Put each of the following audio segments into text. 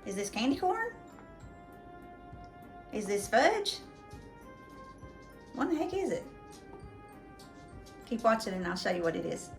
Is this candy corn? Is this fudge? What the heck is it? Keep watching and I'll show you what it is.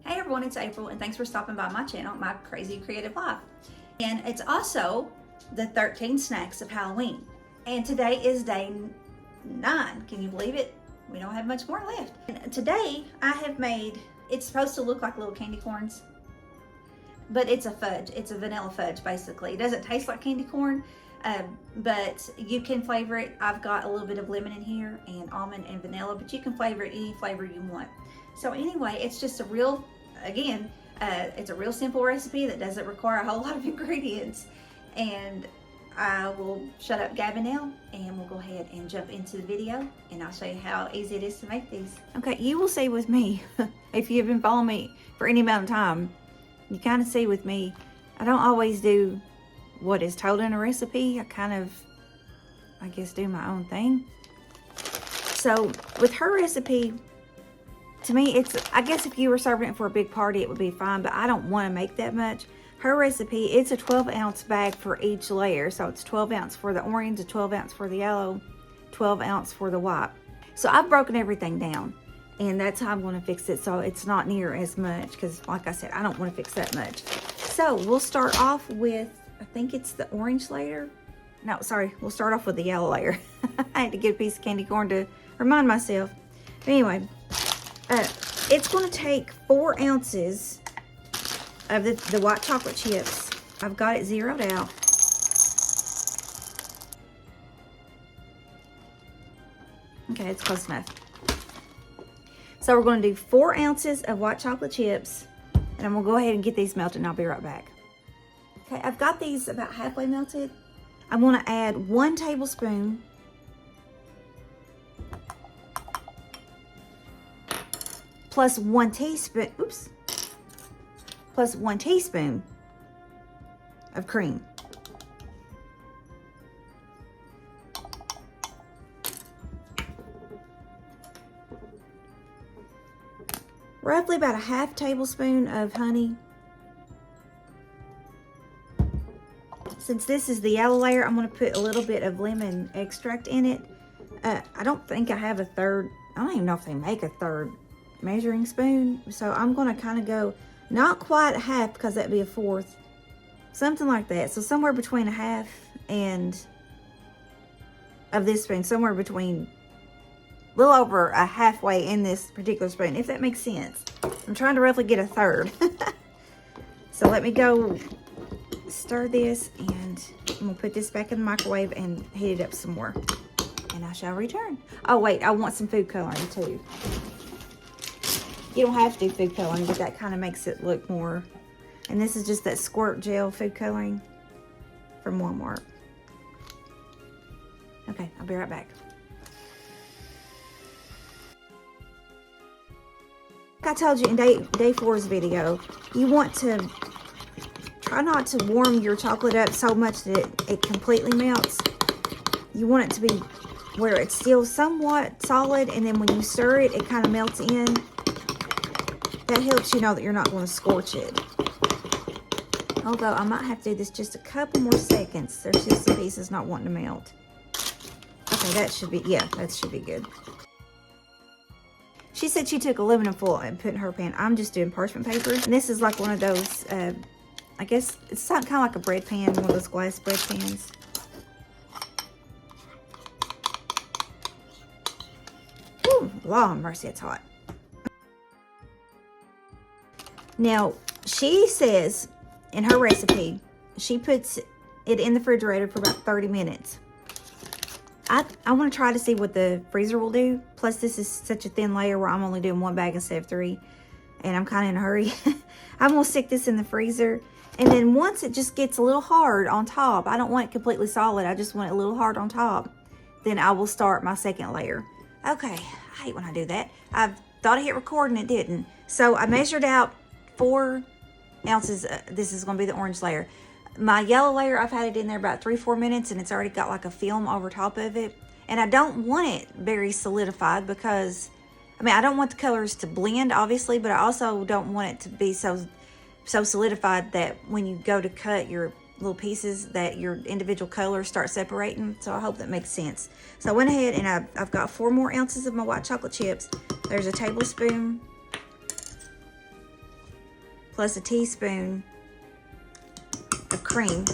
Hey everyone, it's April and thanks for stopping by my channel, My Crazy Creative Life. And it's also the 13 snacks of Halloween. And today is day 9. Can you believe it? We don't have much more left. And today I have made, it's supposed to look like little candy corns, but it's a fudge. It's a vanilla fudge basically. It doesn't taste like candy corn, but you can flavor it. I've got a little bit of lemon in here and almond and vanilla, but you can flavor it any flavor you want. So anyway, it's just a real, again, it's a real simple recipe that doesn't require a whole lot of ingredients. And I will shut up gabbing now and we'll go ahead and jump into the video and I'll show you how easy it is to make these. Okay, you will see with me, if you've been following me for any amount of time, you kind of see with me, I don't always do what is told in a recipe. I kind of, I guess, do my own thing. So with her recipe, to me, it's, I guess if you were serving it for a big party, it would be fine, but I don't want to make that much. Her recipe, it's a 12-ounce bag for each layer. So it's 12 ounce for the orange, a 12 ounce for the yellow, 12 ounce for the white. So I've broken everything down and that's how I'm going to fix it. So it's not near as much because like I said, I don't want to fix that much. So we'll start off with, I think it's the orange layer. No, sorry, we'll start off with the yellow layer. I had to get a piece of candy corn to remind myself. But anyway, it's going to take 4 ounces of the white chocolate chips. I've got it zeroed out. Okay, it's close enough. So we're going to do 4 ounces of white chocolate chips, and I'm going to go ahead and get these melted and I'll be right back. Okay, I've got these about halfway melted. I'm going to add 1 tablespoon plus 1 teaspoon, oops, plus 1 teaspoon of cream. Roughly about a half tablespoon of honey. Since this is the yellow layer, I'm going to put a little bit of lemon extract in it. I don't think I have a third, I don't even know if they make a third measuring spoon. So I'm going to kind of go not quite a half because that'd be a fourth, something like that. So somewhere between a half and of this spoon, somewhere between a little over a halfway in this particular spoon, if that makes sense. I'm trying to roughly get a third. So let me go stir this and I'm gonna put this back in the microwave and heat it up some more and I shall return. Oh wait, I want some food coloring too. You don't have to do food coloring, but that kind of makes it look more. And this is just that squirt gel food coloring from Walmart. Okay, I'll be right back. Like I told you in day 4's video, you want to try not to warm your chocolate up so much that it completely melts. You want it to be where it's still somewhat solid, and then when you stir it, it kind of melts in. That helps you know that you're not going to scorch it. Although I might have to do this just a couple more seconds. There's just some pieces not wanting to melt. Okay, that should be, yeah, that should be good. She said she took aluminum foil and put in her pan. I'm just doing parchment paper. And this is like one of those, I guess it's kind of like a bread pan, one of those glass bread pans. Ooh, Lord mercy, it's hot. Now, she says in her recipe, she puts it in the refrigerator for about 30 minutes. I want to try to see what the freezer will do. Plus, this is such a thin layer where I'm only doing 1 bag instead of 3. And I'm kind of in a hurry. I'm going to stick this in the freezer. And then once it just gets a little hard on top, I don't want it completely solid. I just want it a little hard on top. Then I will start my second layer. Okay, I hate when I do that. I thought I hit record and it didn't. So I measured out 4 ounces. This is going to be the orange layer. My yellow layer, I've had it in there about 3-4 minutes and it's already got like a film over top of it. And I don't want it very solidified because I mean, I don't want the colors to blend, obviously, but I also don't want it to be so solidified that when you go to cut your little pieces that your individual colors start separating. So I hope that makes sense. So I went ahead and I've got 4 more ounces of my white chocolate chips. There's a tablespoon plus a teaspoon of cream.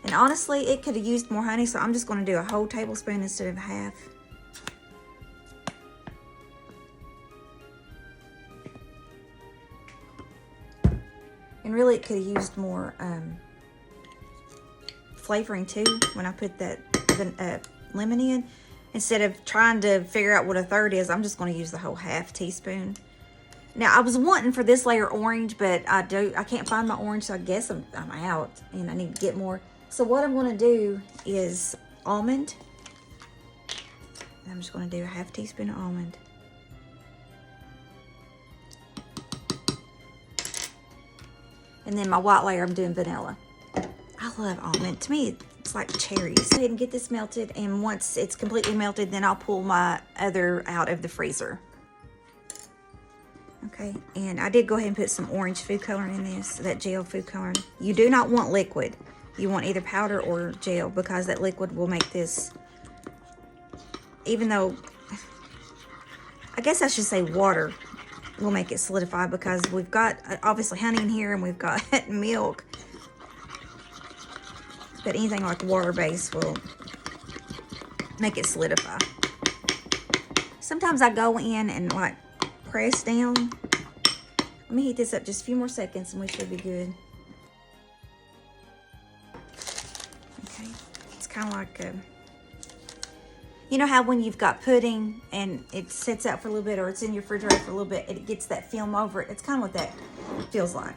And honestly, it could have used more honey, so I'm just going to do a whole tablespoon instead of half. And really, it could have used more flavoring too when I put that lemon in. Instead of trying to figure out what a third is, I'm just going to use the whole half teaspoon. Now, I was wanting for this layer orange, but I can't find my orange, so I guess I'm out and I need to get more. So what I'm going to do is almond. I'm just going to do a half teaspoon of almond. And then my white layer, I'm doing vanilla. I love almond. To me, it's like cherries. Go ahead and get this melted, and once it's completely melted, then I'll pull my other out of the freezer. Okay, and I did go ahead and put some orange food coloring in this, that gel food coloring. You do not want liquid. You want either powder or gel, because that liquid will make this, even though, I guess I should say water will make it solidify, because we've got obviously honey in here and we've got milk. But anything like water based will make it solidify. Sometimes I go in and like press down. Let me heat this up just a few more seconds and we should be good. Okay, it's kind of like you know how when you've got pudding and it sits out for a little bit, or it's in your refrigerator for a little bit, it gets that film over it. It's kind of what that feels like.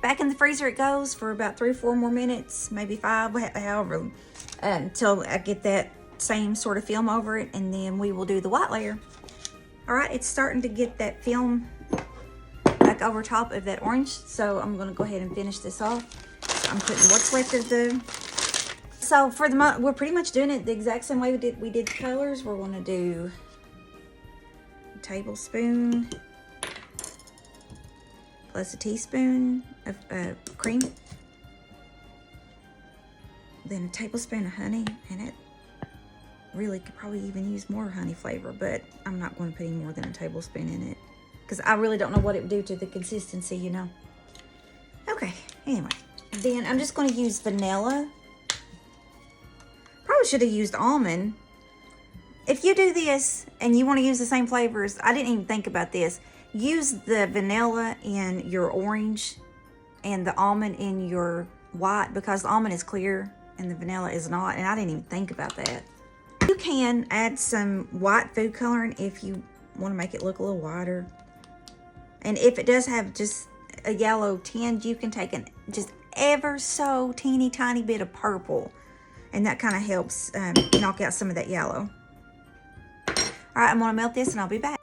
Back in the freezer it goes for about 3 or 4 more minutes, maybe 5, however, until I get that same sort of film over it, and then we will do the white layer. All right, it's starting to get that film back over top of that orange, so I'm going to go ahead and finish this off. I'm putting what's left of the. So for the we're pretty much doing it the exact same way we did colors. We're going to do a tablespoon plus a teaspoon of cream, then a tablespoon of honey, and it really could probably even use more honey flavor, but I'm not going to put any more than a tablespoon in it because I really don't know what it would do to the consistency, you know. Okay, anyway, then I'm just going to use vanilla. Probably should have used almond. If you do this and you want to use the same flavors, I didn't even think about this. Use the vanilla in your orange and the almond in your white, because the almond is clear and the vanilla is not, and I didn't even think about that. You can add some white food coloring if you want to make it look a little whiter. And if it does have just a yellow tinge, you can take an just ever so teeny tiny bit of purple, and that kind of helps knock out some of that yellow. All right, I'm going to melt this and I'll be back.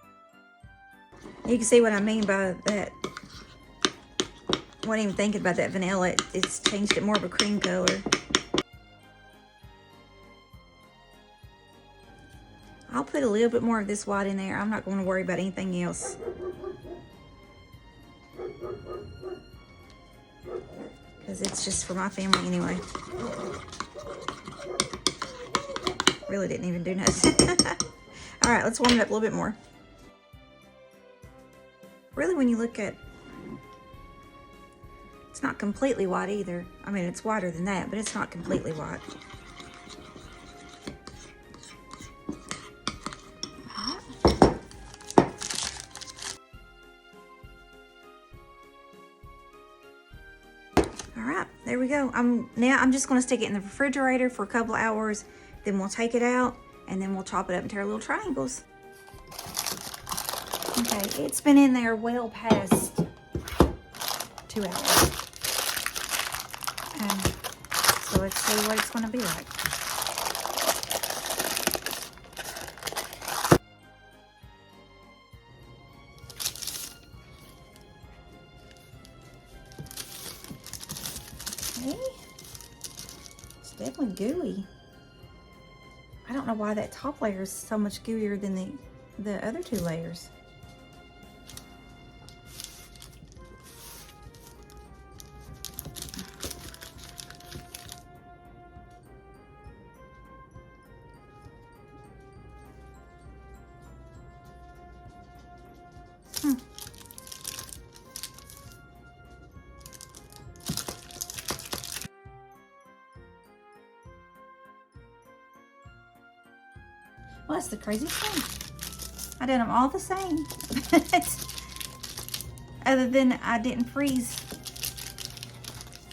You can see what I mean by that. I wasn't even thinking about that vanilla. It's changed it more of a cream color. I'll put a little bit more of this white in there. I'm not going to worry about anything else. Because it's just for my family anyway. Really didn't even do nothing. All right, let's warm it up a little bit more. Really, when you look at, it's not completely white either. I mean, it's whiter than that, but it's not completely white. All right, there we go. Now I'm just going to stick it in the refrigerator for a couple of hours. Then we'll take it out and then we'll chop it up into our little triangles. Okay, it's been in there well past 2 hours. So let's see what it's going to be like. It's definitely gooey. I don't know why that top layer is so much gooier than the other two layers. Well, that's the craziest thing. I did them all the same. Other than I didn't freeze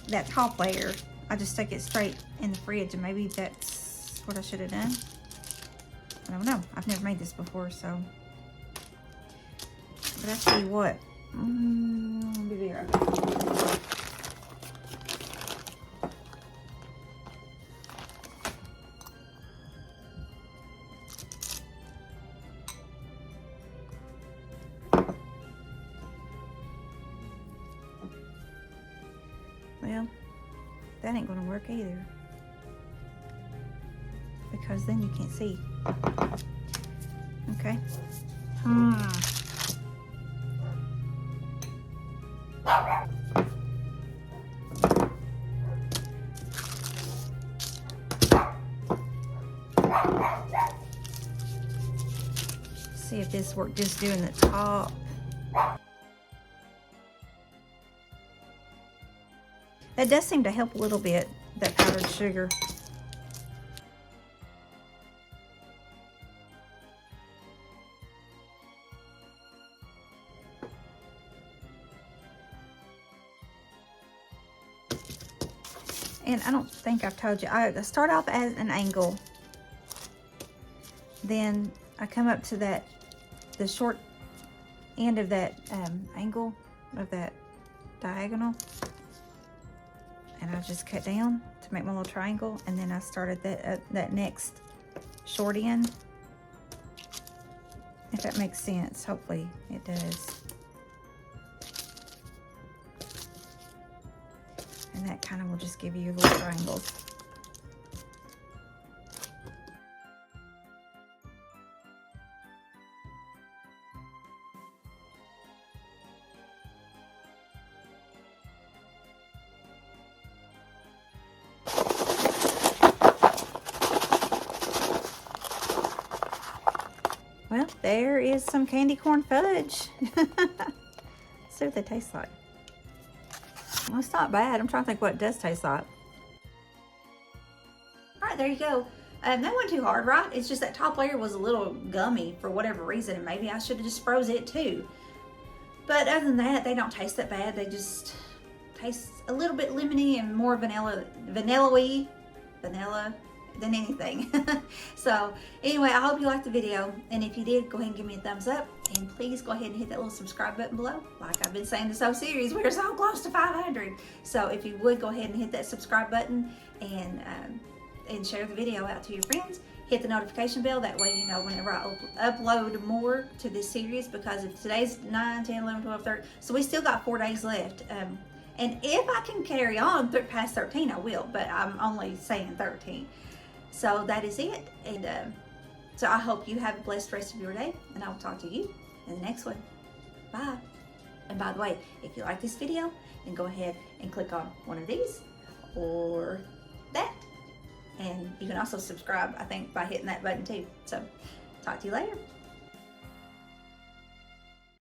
that top layer. I just stuck it straight in the fridge, and maybe that's what I should have done. I don't know. I've never made this before, so. But I tell you what. Be there. Well, that ain't gonna work either, because then you can't see. Okay. See if this worked just doing the top. That does seem to help a little bit, that powdered sugar. And I don't think I've told you, I start off at an angle. Then I come up to the short end of that angle, of that diagonal. And I just cut down to make my little triangle, and then I started that next short end. If that makes sense, hopefully it does. And that kind of will just give you your little triangles. Well, there is some candy corn fudge. Let's see what they taste like. Well, it's not bad. I'm trying to think what it does taste like. All right, there you go. That wasn't too hard, right? It's just that top layer was a little gummy for whatever reason, and maybe I should have just froze it too. But other than that, they don't taste that bad. They just taste a little bit lemony and more vanilla than anything. So anyway, I hope you liked the video, and if you did, go ahead and give me a thumbs up, and please go ahead and hit that little subscribe button below. Like I've been saying this whole series, we're so close to 500. So if you would, go ahead and hit that subscribe button, and share the video out to your friends. Hit the notification bell, that way you know whenever I upload more to this series, because if today's 9, 10, 11, 12, 13, so we still got 4 days left. And if I can carry on past 13, I will, but I'm only saying 13. So that is it, and so I hope you have a blessed rest of your day, and I will talk to you in the next one. Bye. And by the way, if you like this video, then go ahead and click on one of these or that, and you can also subscribe, I think, by hitting that button too. So talk to you later.